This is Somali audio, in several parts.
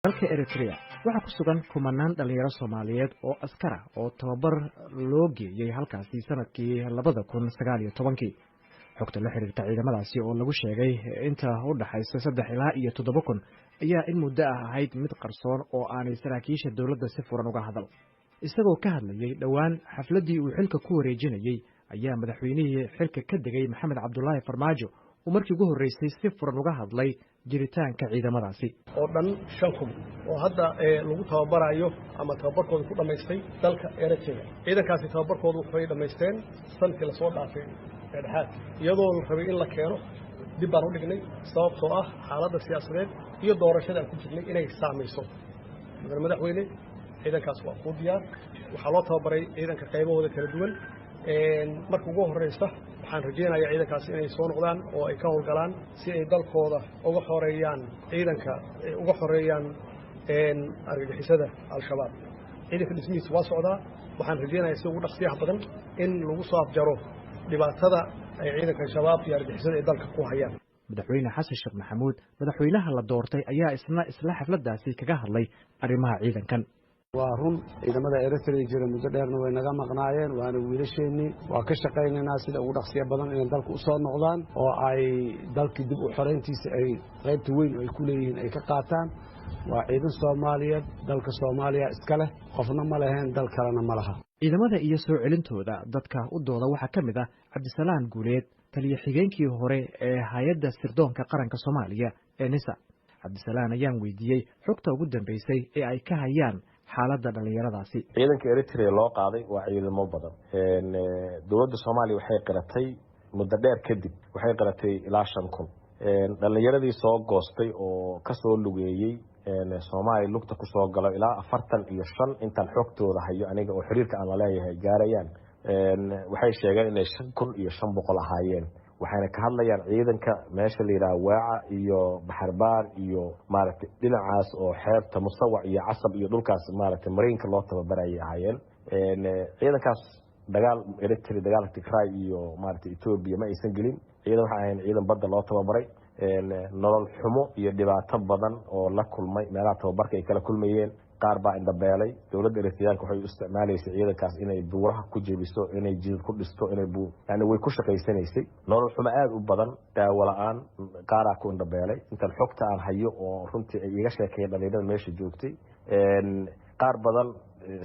dalka Eritrea waxa ku sugan kumanaan dhalinyaro Soomaaliyeed oo askar ah oo tababar loo geeyay halkaasi sanadkii 2019 xogta la xiriirta ciidamadaasi oo lagu sheegay inta u dhaxaysa 3 ilaa 7 kun ayaa in muddo ahayd mid qarsoon oo aanay saraakiisha dawladda si furan uga hadal isagoo ka hadlayay dhawaan xafladii uu xilka ku wareejinayay ayaa madaxweynihii xilka ka degay Maxamed Cabdullaahi Farmaajo uu markii ugu horeysay si furan uga hadlay jiritaanka ciidamadaasi oo dhan 5 kun oo hadda lagu tababarayo ama tababarkooda ku dhameystay dalka Eritrea ciidankaasi tababarkooda waxay dhameysteen sanadkii la soo dhaafay dhexaad iyadoo la rabay in la keeno dib baan u dhignay sababtoo ah xaaladda siyaasadeed iyo doorashada aan ku jirnay inay saameyso madaxweyne ciidankaas waa ku diyaar waxaa loo tababaray ciidanka qaybahooda kala duwan marka ugu horeysa waxaan rajeynayaa ciidankaas inay soo noqdaan oo ay ka howlgalaan si ay dalkooda uga xoreeyaan ciidanka uga xoreeyaan argagixisada al-shabaab ciidanka dhismihiisa waa socdaa waxaan rajeynayaa si ugu dhaqsiyaha badan in lagu soo afjaro dhibaatada ay ciidanka shabaab iyo argagixisada ay dalka ku hayaan madaxweyne xasan sheekh maxamuud madaxweynaha la doortay ayaa isla xafladaasi kaga hadlay arrimaha ciidankan waa run ciidamada Eritrea jira muddo dheerna way naga maqnaayeen waana wiilasheenii waa ka shaqaynaynaa sida ugu dhaqsiya badan inay dalka u soo noqdaan oo ay dalkii dib u xoreyntiisa ay qaybta weyn ay ku leeyihiin ay ka qaataan waa ciidan Soomaaliyeed dalka Soomaaliya iska leh qofna ma lahayn dal kalena ma laha ciidamada iyo soo celintooda dadka u dooda waxaa ka mid ah Cabdisalaam Guuleed taliye xigeenkii hore ee hay'adda sirdoonka qaranka Soomaaliya ee NISA Cabdisalaam ayaan weydiiyey xogta ugu dambeysay ee ay ka hayaan xaaladda dhalinyaradaasi ciidanka Eritrea loo qaaday waa ciidamo badan dawladda Soomaaliya waxay qiratay muddo dheer kadib waxay qiratay ilaa 5 kun dhalinyaradii soo goostay oo ka soo lugeeyay Soomaaliya lugta ku soo galo ilaa 45 intaan xogtooda hayo aniga oo xiriirka aan la leeyahay gaarayaan waxay sheegeen inay 5,500 ahaayeen waxayna ka hadlayaan ciidanka meesha la yiraahdo Waaca iyo Baxarbaar iyo maaragtay dhinacaas oo xeebta Musawac iyo Casab iyo dhulkaas maaragtay mariinka loo tababarayay ahaayeen ciidankaas dagaal Eritrea dagaal Tigray iyo maaragtay Ethiopia ma aysan gelin ciidan waxa ahayn ciidan badda loo tababaray nolol xumo iyo dhibaato badan oo la kulmay meelaha tababarka ay kala kulmayeen qaar baa indhabeelay dawladda Eritrea waxay u isticmaalaysaa ciidankaas inay buuraha ku jebiso inay jid ku dhisto inay yani way ku shaqaysanaysay nolol xumo aad u badan daawo la'aan qaar ku indhabeelay inta xogta aan hayo oo runtii ay iga sheekay dhalinyarada meesha joogtay qaar badan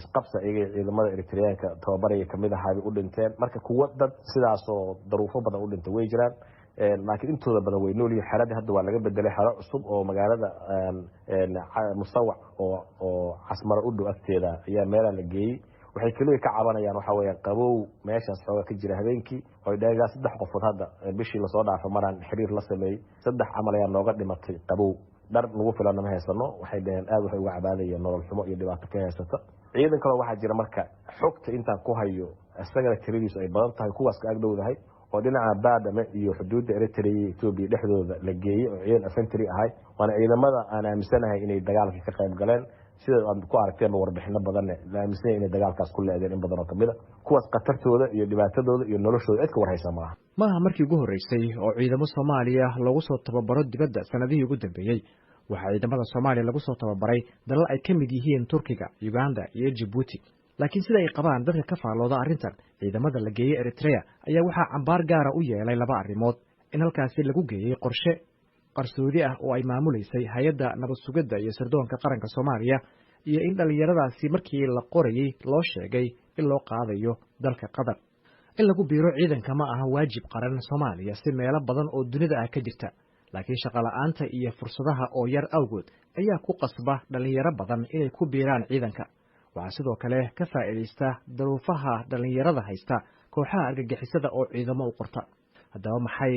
isqabsa iyaga ciidamada Eritreanka tababaraya kamid ahaa u dhinteen marka kuwa dad sidaas oo daruufo badan u dhintay way jiraan laakiin intooda badan way nool yihiin xaaladda hadda waa laga bedelay xaalad cusub oo magaalada Musawac oo Casmaro u dhow agteeda ayaa meelaha la geeyay waxay kaliya ka cabanayaan waxa weeye qabow meeshaas xooga ka jira habeenkii oo dhaga 3 qofood hadda bishii la soo dhaafay maraan xiriir la sameeyay 3 amal ayaa nooga dhimatay qabow dar nagu filan ma haysano waxay dhaheen aad waxay uga cabaadayeen nolol xumo iyo dhibaato ka haysata ciidan kale waxa jira marka xogta intaan ku hayo asagana tiradiisu ay badan tahay kuwaas ka agdhowdahay oo dhinaca baadame iyo xuduudda Eritrea iyo Ethiopia dhexdooda la geeyay oo ciidan infantry ahay waana ciidamada aan aaminsanahay inay dagaalka ka qayb galeen sida aad ku aragteen warbixino badan la aaminsan inay dagaalkaas ku leedeen in badan oo kamid ah kuwaas qatartooda iyo dhibaatadooda iyo noloshooda cid ka warhaysa maaha markii ugu horeysay oo ciidamo Soomaaliya lagu soo tababaro dibadda sanadihii ugu dambeeyay waxa ciidamada Soomaaliya lagu soo tababaray dalal ay ka mid yihiin Turkiga, Uganda iyo Djibouti laakiin sida ay qabaan dadka ka faalooda arrintan ciidamada la geeyay Eritrea ayaa waxa cambaar gaara u yeelay laba arrimood in halkaasi lagu geeyay qorshe qarsoodi ah oo ay maamuleysay hay'adda nabad sugidda iyo sirdoonka qaranka Soomaaliya iyo in dhalinyaradaasi markii la qorayay loo sheegay in loo qaadayo dalka Qatar in lagu biiro ciidanka ma aha waajib qaran Soomaaliya si meelo badan oo dunida ah ka jirta laakiin shaqo la'aanta iyo fursadaha oo yar awgood ayaa ku qasba dhalinyaro badan inay ku biiraan ciidanka waxaa sidoo kale ka faa'iideysta daruufaha dhalinyarada haysta kooxaha argagixisada oo ciidamo u qorta haddaba maxay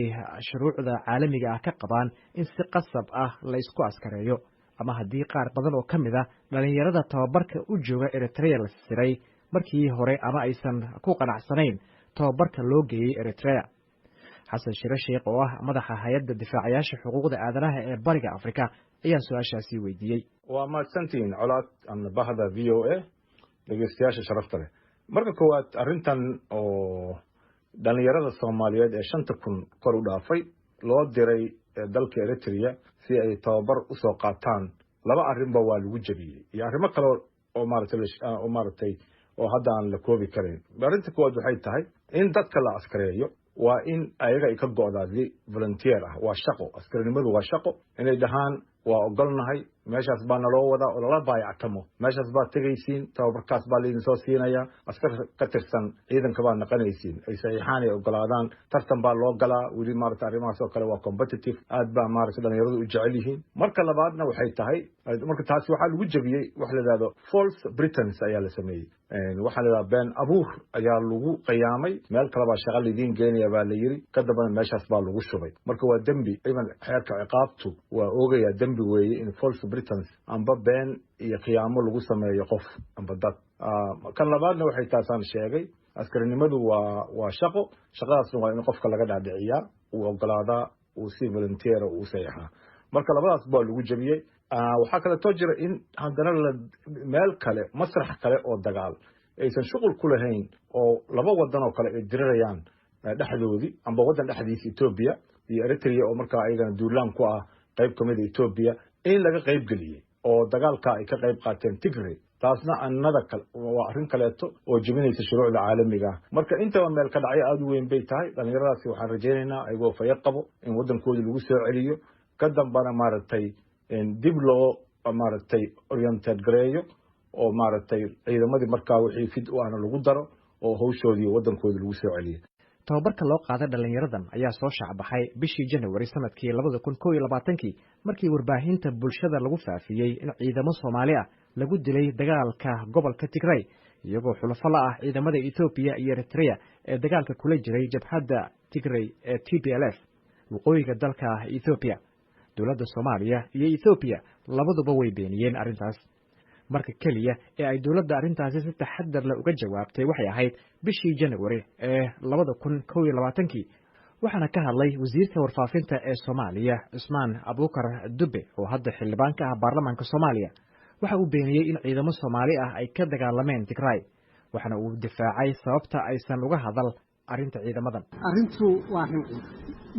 shuruucda caalamiga ah ka qabaan in si qasab ah la isku askareeyo ama haddii qaar badan oo ka mid ah dhalinyarada tababarka u jooga Eritrea la siray markii hore ama aysan ku qanacsanayn tababarka loo geeyay Eritrea xasan shire sheekh oo ah madaxa hay'adda difaacayaasha xuquuqda aadanaha ee bariga Afrika ayaa su'aashaasi weydiiyay waa mahadsantiin colaad ama bahda VOA dhageystayaasha sharafta leh marka koowaad arrintan oo dhalinyarada Soomaaliyeed ee 5 kun kor u dhaafay loo diray dalka Eritrea si ay tababar u soo qaataan laba arrinba waa lagu jabiyey iyo arrimo kale oo maaragtay oo hadda aan la koobi karayn. arrinta koowaad waxay tahay in dadka la askareeyo waa in ayaga ay ka go'daa volunteer ah, waa shaqo, askarinimadu waa shaqo, inay dhahaan waa ogolnahay, meeshaas baa naloo wadaa oo lala baayactamo, meeshaas baad tegaysiin, tababarkaas baa laydin soo siinayaa, askar ka tirsan ciidanka baad naqanaysiin, ay saxiixaan ay ogolaadaan, tartan baa loo galaa, weli maaragta arrimahaas oo kale waa competitive, aad baa maaragta dhalinyaradu u jecel yihiin. marka labaadna waxay tahay, marka taasi waxaa lagu jabiyey wax la yidhahdo false pretense ayaa la sameeyey, waxaa la yidhahdaa been abuur ayaa lagu qiyaamay, meel kale baa shaqa laidiin geenaya baa la yiri, ka dambana meeshaas baa lagu shubay. marka waa dembi, iban xeerka ciqaabtu waa oogayaa dembi weeye in false pretense amba been iyo qiyaamo lagu sameeyo qof amba dad. kan labaadna waxay taasaan sheegay, askarinimadu waa shaqo, shaqadaasna waa in qofka laga dhaadhiciyaa, uu ogolaadaa, uu si volunteer uu saxiixaa. marka labadaas baa lagu jabiyey. waxaa kaleetoo jira in haddana meel kale, masrax kale oo dagaal aysan shuqul ku lahayn, oo laba wadan oo kale ay dirirayaan dhexdoodii, amba waddan dhexdiisa Ethiopia iyo Eritrea oo markaa ayagana duulaan ku ah qayb kamid ah Ethiopia, in laga qayb geliyey oo dagaalka ay ka qayb qaateen Tigray. taasna annada kale waa arrin kaleeto oo jebinaysa shuruucda caalamiga ah. marka intaba meel ka dhacay aad u weyn bay tahay. dhalinyaradaasi waxaan rajaynaynaa ayagoo fayad qabo in waddankoodii lagu soo celiyo, ka dambana maaragtay dib loo maaragtay oriented gareeyo, oo maaragtay ciidamadii markaa wixii fid u ahna lagu daro, oo hawshoodii waddankoodii lagu soo celiyo. tababarka loo qaaday dhalinyaradan ayaa soo shaacbaxay bishii January sanadkii 2021 markii warbaahinta bulshada lagu faafiyey in ciidamo Soomaali ah lagu dilay dagaalka gobolka Tigray, iyagoo xulafo la ah ciidamada Ethiopia iyo Eritrea ee dagaalka kula jiray jabhadda Tigray ee TPLF waqooyiga dalka Ethiopia. dowladda Soomaaliya iyo Ethiopia labaduba way beeniyeen arrintaas. marka kaliya ee ay dowladda arrintaasi si taxaddar leh uga jawaabtay waxay ahayd bishii January ee 2021 waxaana ka hadlay wasiirka warfaafinta ee Soomaaliya Usmaan Abuukar Dube oo hadda xildhibaan ka ah baarlamaanka Soomaaliya. waxa uu beeniyey in ciidamo Soomaali ah ay ka dagaalameen Tigray, waxaana uu difaacay sababta aysan uga hadal arrinta ciidamadan. arrintu waa arrin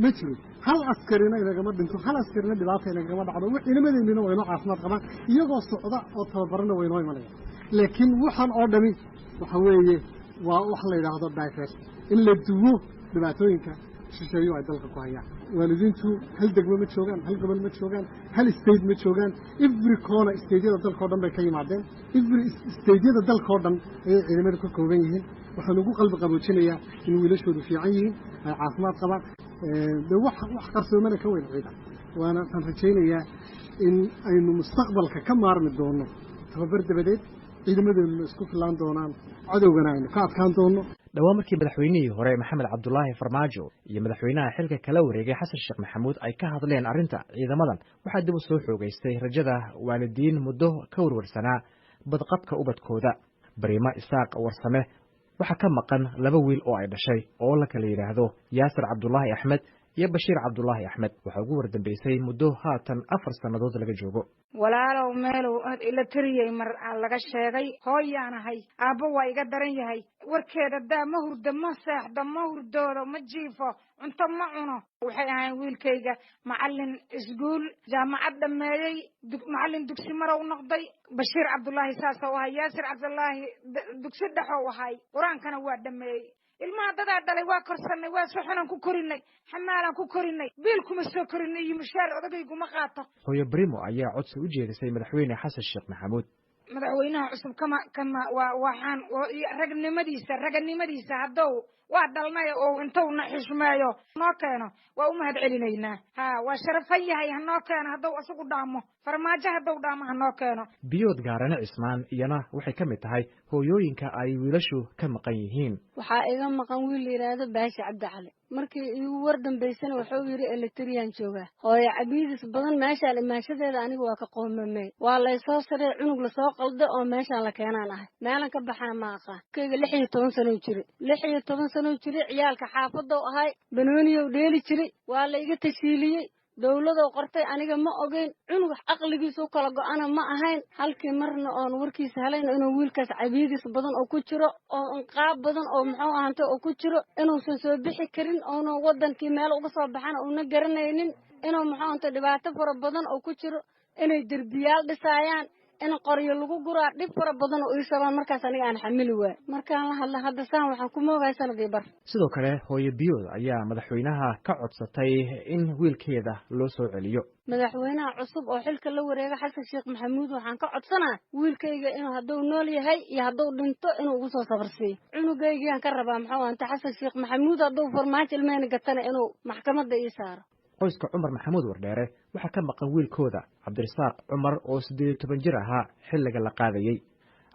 ma jiro hal askarina inagama dhinto, hal askarina dhibaato inagama dhacdo, ciidamadeennina waa inoo caafimaad qabaan, iyagoo socda oo tababarana waa inoo imanaya. laakiin waxaan oo dhami waxa weeye waa wax la yidhaahdo divers, in la duwo dhibaatooyinka shisheeyo ay dalka ku hayaan. waalidiintu hal degmo ma joogaan, hal gobol ma joogaan, hal state ma joogaan, every corner stateyada dalkao dhan bay ka yimaadeen, every stateyada dalkao dhan ayay ciidamadu ka kooban yihiin. waxaan ugu qalbi qaboojinayaa in wiilashoodu fiican yihiin, ay caafimaad qabaan, de wax qarsoomana ka weyn ciidan. waana aan rajaynayaa in aynu mustaqbalka ka maarmi doono tababar dabadeed, ciidamadeennuna isku filaan doonaan, cadowgana aynu ka adkaan doono. dhawaan markii madaxweynihii hore Maxamed Cabdullaahi Farmaajo iyo madaxweynaha xilka kala wareegay Xasan Sheekh Maxamuud ay ka hadleen arrinta ciidamadan, waxaa dib u soo xoogaystay rajada waalidiin muddo ka warwarsanaa badqabka ubadkooda. Bariima Isaaq Warsame waxaa ka maqan 2 wiil oo ay dhashay oo la kala yiraahdo Yaasir Cabdullaahi Axmed iyo Bashiir Cabdullaahi Axmed. waxa ugu wardambeysay muddo haatan 4 sanadood laga joogo. walaalow meelow ila tiriyay mar laga sheegay hooyaanahay aabbo waa iga daran yahay, warkeeda daa ma hurdo, ma seexdo, ma hurdoodo, ma jiifo, cunto ma cuno. waxay ahayn wiilkayga macallin iskuul jaamacad dhameeyey, macallin dugsi marow noqday. Bashiir Cabdullaahi saasoo ahay, Yaasir Cabdullaahi dugsi dhaxow ahay, quraankana waa dhameeyey. ilmaha dadaa dhalay waa korsanay, waa suxunan ku korinay, xamaalan ku korinay, biil kuma soo korinay iyo mushaar odayguma qaato. hooyo Bariimo ayaa codsi u jeedisay madaxweyne Xasan Sheekh Maxamuud. madaxweynaha cusub kama waxaan raganimadiisa hadduu waa dhalnay oo intuu na xishmeeyo noo keeno waa u mahad celinaynaa. waa sharafan yahay hanoo keeno, hadduu isagu dhaamo farmaajo hadduu dhaamo hanoo keeno. Biyood Gaarane Cismaan iyana waxay ka mid tahay hooyooyinka ay wiilashu ka maqan yihiin. waxaa iga maqan wiil yiraahdo Baashi Cabdi Cali, markii igu war dambeysana wuxuu yiri Eritrean jooga. hooyo cabiidis badan meeshaan imaashadeeda aniga waa ka qoomamay, waa la soo saray cunug la soo qaldo oo meeshaan la keenaan ahay, meelan ka baxana ma aqaan. kayga 16 sano jiray, 16 sano jiray, ciyaalka xaafadda ahay, banooniyow dheeli jiray, waa la iga tashiiliyay. dawladda qortay aniga ma ogeyn, cunug aqligiisu kala go'ana ma ahayn. halkii marna oon warkiisa helayn inuu wiilkaas cabiidis badan oo ku jiro, oo qaab badan oo muxuu ahaantay oo ku jiro, inuu soo bixi karin, oo wadankii meel uga soo baxana oo na garanaynin, inuu muxuu ahaantay dhibaato fara badan oo ku jiro. inay derbiyaal dhisaayaan in qoryo lagu guraa dhib fara badan oo ii sabaan markaas aniga aan xamili waay markaan la hadla hadda saan waxaan ku moogahay sanadii bar sidoo kale hooyo biyood ayaa madaxweynaha ka codsatay in wiilkeeda loo soo celiyo madaxweynaha cusub oo xilka la wareega xasan sheekh maxamuud waxaan ka codsanaa wiilkayga inuu hadduu nool yahay iyo hadduu dhinto inuu ugu soo sabarsiiyo cunugaygiaan ka rabaa maxuu anta xasan sheekh maxamuud hadduu farmaajo ilmeyna gatana inuu maxkamadda ii saaro qoyska cumar maxamuud wardheere waxaa ka maqan wiilkooda cabdirasaaq cumar oo 18 jir ahaa xilliga la qaadayey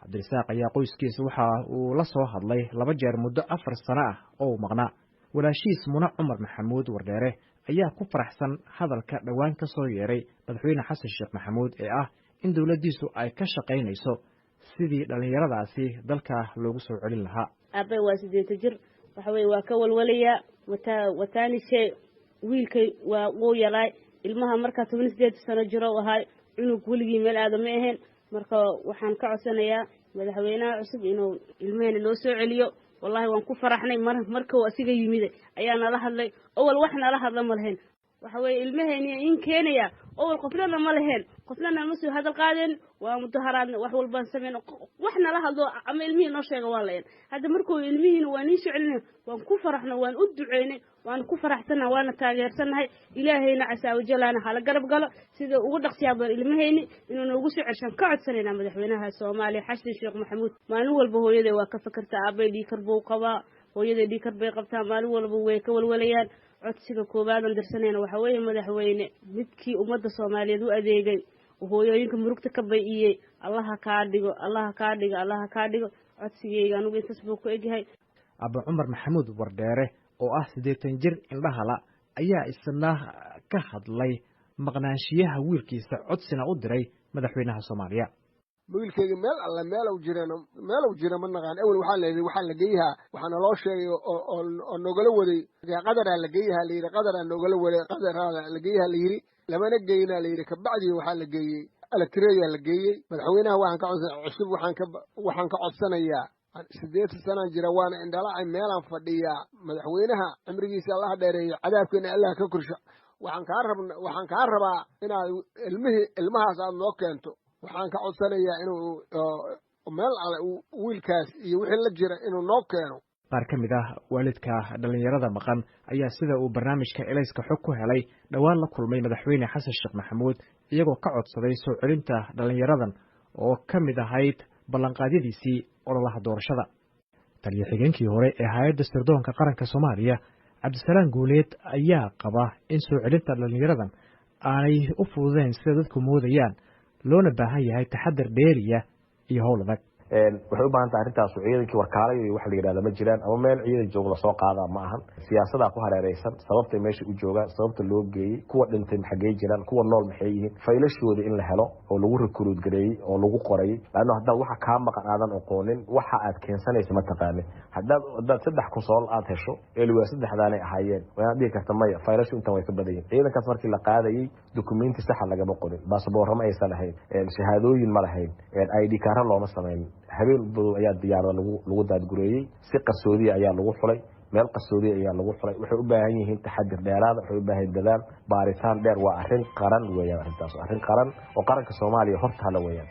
cabdirasaaq ayaa qoyskiisa waxa uu la soo hadlay 2 jeer muddo 4 sano ah oo maqnaa walaashiis Muna Cumar Maxamuud Wardheere ayaa ku faraxsan hadalka dhawaan ka soo yeeray madaxweyne xasan sheekh maxamuud ee ah in dawladdiisu ay ka shaqaynayso sidii dhalinyaradaasi dalka loogu soo celin lahaa aabay waa 8 jir waxa weey waa ka walwalaya wataani shay wiilkay waa uu yalay ilmaha marka 18 sano jiro ahay cunug weligii meel aad ma ahayn marka waxaan ka codsanayaa madaxweynaha cusub inuu ilmaheena loo soo celiyo wallahi waan ku faraxnay marka uu asiga yimid ayaa nala hadlay awal wax nala hadla ma lahayn waxa weey ilmaheena in keenaya awal qofna ma lahayn qofna ma soo hadal qaadeen waa mudaharaad wax walba sameeyeen wax nala hadlo ama ilmihiina noo sheega waa leen hadda markuu ilmihiina waan soo celinay waan ku faraxnay waan u duceynay waan ku faraxsanahay waan taageersanahay ilaahayna casaawo jalaana hala garab galo sida ugu dhaqsiyaaba ilmaheena inuu noogu soo celshan ka codsanayna madaxweynaha Soomaaliya xasan sheekh maxamuud maalin walba hooyaday waa ka fakartaa aabay dhiikar buu qabaa hooyaday dhiikar bay qabtaa maalin walba way ka walwalayaan codsiga koobaad aan dirsanayna waxa weeye madaxweyne midkii ummadda Soomaaliyeed u adeegay hooyooyinka murugta ka bay'iyay allaha ka dhigo codsigeyga anigu intaas buu ku egyahay Abba Cumar Maxamuud Wardheere oo ah 80 jir indhahala ayaa isna ka hadlay maqnaanshiyaha wiilkiisa codsina u diray madaxweynaha Soomaaliya wiilkayga meel uu jiro ma naqaan awal waxaan la geeyaha waxaana loo sheegay oo nogala waday qadara la geeyaha la yiri qadara nogala waday qadara la geeyaha la yiri lamana geeyna la yiri kabacdi waxaa la geeyay alatireeya la geeyay madaxweynaha waxaan ka codsanayaa 8 sano jira waana indhalacay meelaan fadhiyaa madaxweynaha cimrigiisa Allah dheereeyo cadaabkeena Allah ka korsho waxaan ka rabaa inaad ilmahaas aad noo keento waxaan ka codsanayaa inuu meel alle wiilkaas iyo wixii la jira inuu noo keeno qaar ka mid ah waalidka dhalinyarada maqan ayaa sida uu barnaamijka Elayska xog ku helay dhawaan la kulmay madaxweyne xasan sheekh maxamuud iyagoo ka codsaday soo celinta dhalinyaradan oo ka mid ahayd ballanqaadyadiisii ololaha doorashada taliye xigeenkii hore ee hay'adda sirdoonka qaranka Soomaaliya Cabdisalaam Guuleed ayaa qaba in soo celinta dhalinyaradan aanay u fududeyn sida dadku moodayaan loona baahan yahay taxaddar dheeriya iyo howl adag waxay u baahan tahay arrintaas ciidankii warkaalay iyo wax la yiraahdo ma jiraan ama meel ciidan joog la soo qaada ma ahan siyaasadda ku hareeraysan sababta meesha u joogaan sababta loo geeyay kuwa dhintay maxay jiraan kuwa nool maxay yihiin faylashooda in la helo oo lagu recruit gareeyay oo lagu qoray laana hadda waxa ka maqan aadan aqoonin waxa aad keensanaysa ma taqaanin hadda 3 kun sool aad hesho eelwa 3 ay ahaayeen waa dhigi karta maya faylashu inta way ka badayeen ciidankaas markii la qaadayay dokumenti sax laga ma qorin baasaboor ma aysan lahayn shahaadooyin ma lahayn ID card looma sameeyay habeen badan ayaa diyaarada lagu daadgureeyay si qarsoodi ayaa lagu xulay meel qarsoodi ayaa lagu xulay waxay u baahan yihiin taxadir dheeraad waxay u baahan dadaal baaritaan dheer waa arrin qaran weeyaan arrintaas arrin qaran oo qaranka Soomaaliya horta la weeyaan